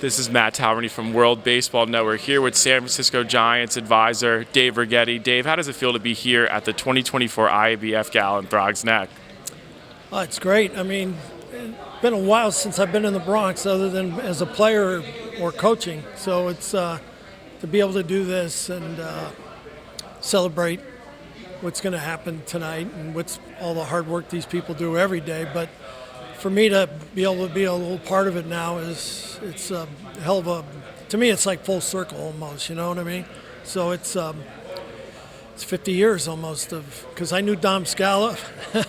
This is Matt Tallarini from World Baseball Network here with San Francisco Giants advisor Dave Righetti. Dave, how does it feel to be here at the 2024 IABF Gala in Bronx Neck? Oh, it's great. I mean, it's been a while since I've been in the Bronx other than as a player or coaching. So it's to be able to do this and celebrate what's going to happen tonight and what's all the hard work these people do every day. But for me to be able to be a little part of it now it's a hell of a, to me it's like full circle almost, you know what I mean? So it's 50 years almost of, because I knew Dom Scala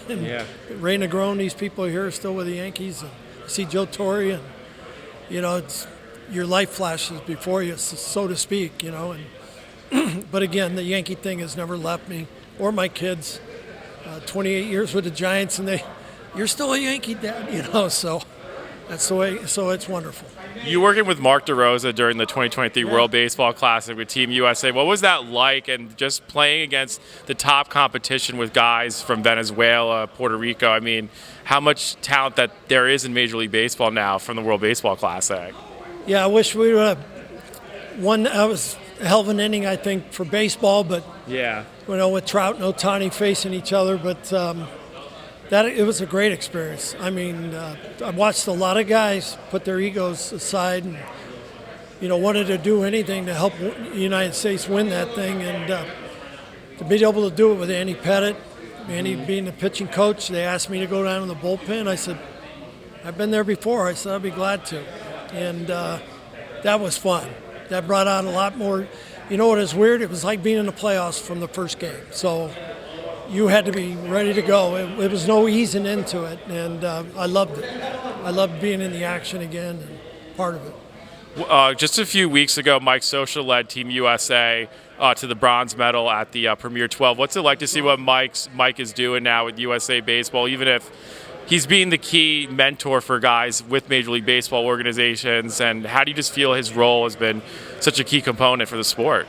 and Ray Negron, these people here are still with the Yankees, and I see Joe Torre, and you know, it's your life flashes before you, so to speak, you know. And but again, the Yankee thing has never left me or my kids. 28 years with the Giants, and you're still a Yankee, Dad, you know, so that's the way, so it's wonderful. You working with Mark DeRosa during the 2023 World Baseball Classic with Team USA. What was that like, and just playing against the top competition with guys from Venezuela, Puerto Rico? I mean, how much talent that there is in Major League Baseball now from the World Baseball Classic. Yeah, I wish we would have won. That was a hell of an inning, I think, for baseball, but yeah, you know, with Trout and Ohtani facing each other, but it was a great experience. I mean, I watched a lot of guys put their egos aside and, you know, wanted to do anything to help the United States win that thing. And to be able to do it with Andy Pettit, Andy being the pitching coach, they asked me to go down in the bullpen. I said, I've been there before. I said, I'd be glad to. And that was fun. That brought out a lot more. You know what is weird? It was like being in the playoffs from the first game. So you had to be ready to go. It was no easing into it, and I loved it. I loved being in the action again and part of it. Just a few weeks ago, Mike Scioscia led Team USA to the bronze medal at the Premier 12. What's it like to see what Mike is doing now with USA Baseball, even if he's being the key mentor for guys with Major League Baseball organizations, and how do you just feel his role has been such a key component for the sport?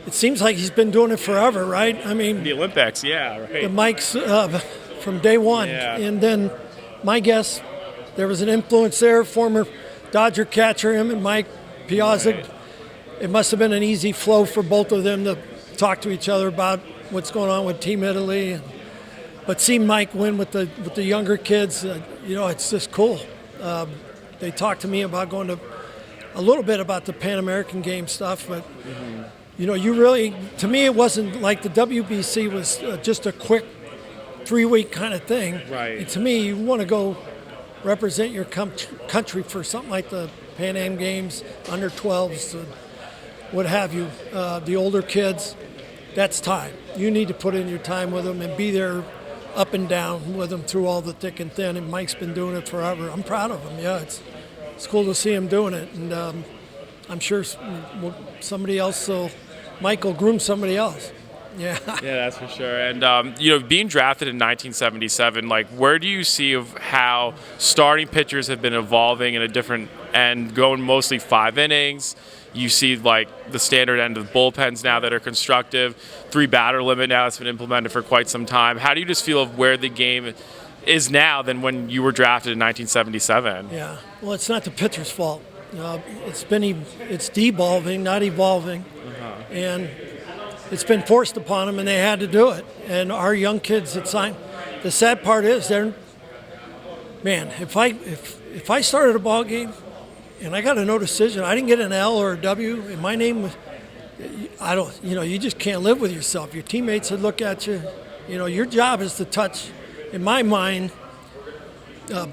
It seems like he's been doing it forever, right? I mean, the Olympics, yeah, right. The Mike's from day one. Yeah. And then my guess, there was an influence there, former Dodger catcher, him and Mike Piazza. Right. It must have been an easy flow for both of them to talk to each other about what's going on with Team Italy. But seeing Mike win with the younger kids, you know, it's just cool. They talked to me about going to a little bit about the Pan American game stuff, but you know, you really, to me, it wasn't like the WBC was just a quick 3-week kind of thing. Right. And to me, you want to go represent your country for something like the Pan Am Games, under 12s, what have you. The older kids, that's time. You need to put in your time with them and be there up and down with them through all the thick and thin. And Mike's been doing it forever. I'm proud of him. Yeah, it's cool to see him doing it. And I'm sure somebody else Mike will groom somebody else. Yeah. Yeah, that's for sure. And you know, being drafted in 1977, like, where do you see of how starting pitchers have been evolving in a different end, going mostly 5 innings? You see, like, the standard end of bullpens now that are constructive, 3-batter limit now that's been implemented for quite some time. How do you just feel of where the game is now than when you were drafted in 1977? Yeah. Well, it's not the pitcher's fault. It's devolving, not evolving, and it's been forced upon them, and they had to do it. And our young kids that signed, the sad part is, if I started a ball game and I got a no decision, I didn't get an L or a W, and my name was, you just can't live with yourself. Your teammates would look at you. You know, your job is to touch. In my mind,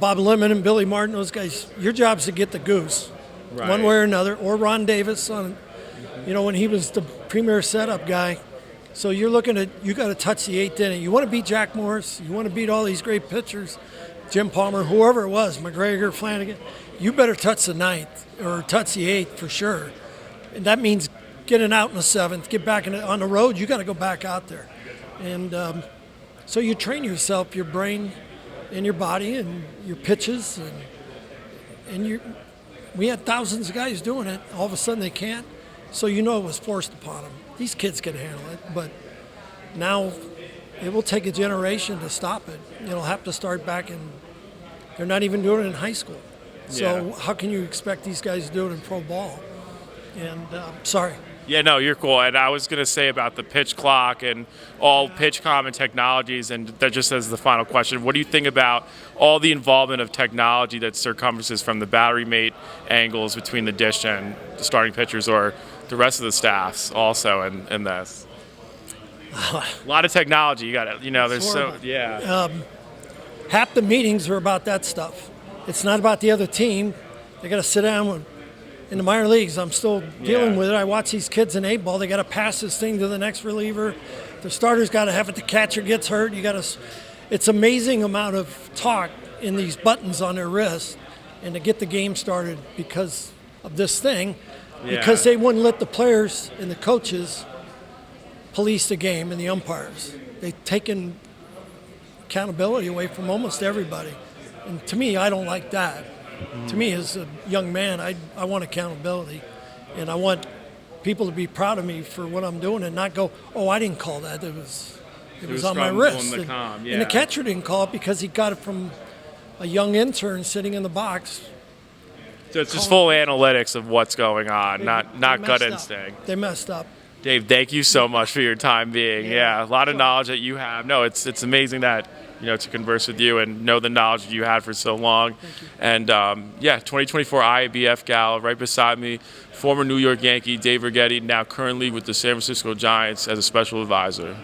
Bob Lemon and Billy Martin, those guys, your job is to get the goose. Right. One way or another, or Ron Davis when he was the premier setup guy. So you're looking at, you got to touch the 8th inning. You want to beat Jack Morris. You want to beat all these great pitchers, Jim Palmer, whoever it was, McGregor, Flanagan. You better touch the 9th or touch the 8th for sure. And that means getting out in the 7th, get back on the road. You got to go back out there. And so you train yourself, your brain and your body and your pitches. And we had thousands of guys doing it. All of a sudden they can't. So you know it was forced upon them. These kids can handle it, but now it will take a generation to stop it. It'll have to start back in, they're not even doing it in high school. So how can you expect these guys to do it in pro ball? And sorry. Yeah, no, you're cool. And I was going to say about the pitch clock and all pitch common technologies, and that just as the final question, what do you think about all the involvement of technology that circumferences from the battery mate angles between the dish and the starting pitchers or the rest of the staffs also in this? A lot of technology. You got it. There's half the meetings are about that stuff. It's not about the other team. They got to sit down with. In the minor leagues, I'm still dealing with it. I watch these kids in A-ball. They got to pass this thing to the next reliever. The starter's got to have it. The catcher gets hurt. It's amazing amount of talk in these buttons on their wrist, and to get the game started because of this thing, because they wouldn't let the players and the coaches police the game and the umpires. They've taken accountability away from almost everybody, and to me, I don't like that. To me, as a young man, I want accountability, and I want people to be proud of me for what I'm doing and not go, oh, I didn't call that. It was on my wrist. And the catcher didn't call it because he got it from a young intern sitting in the box. So it's just full analytics of what's going on, not gut instinct. They messed up. Dave, thank you so much for your time being. A lot of knowledge that you have. No, it's amazing that to converse with you and know the knowledge that you had for so long. And 2024 IABF Gala right beside me, former New York Yankee Dave Righetti, now currently with the San Francisco Giants as a special advisor.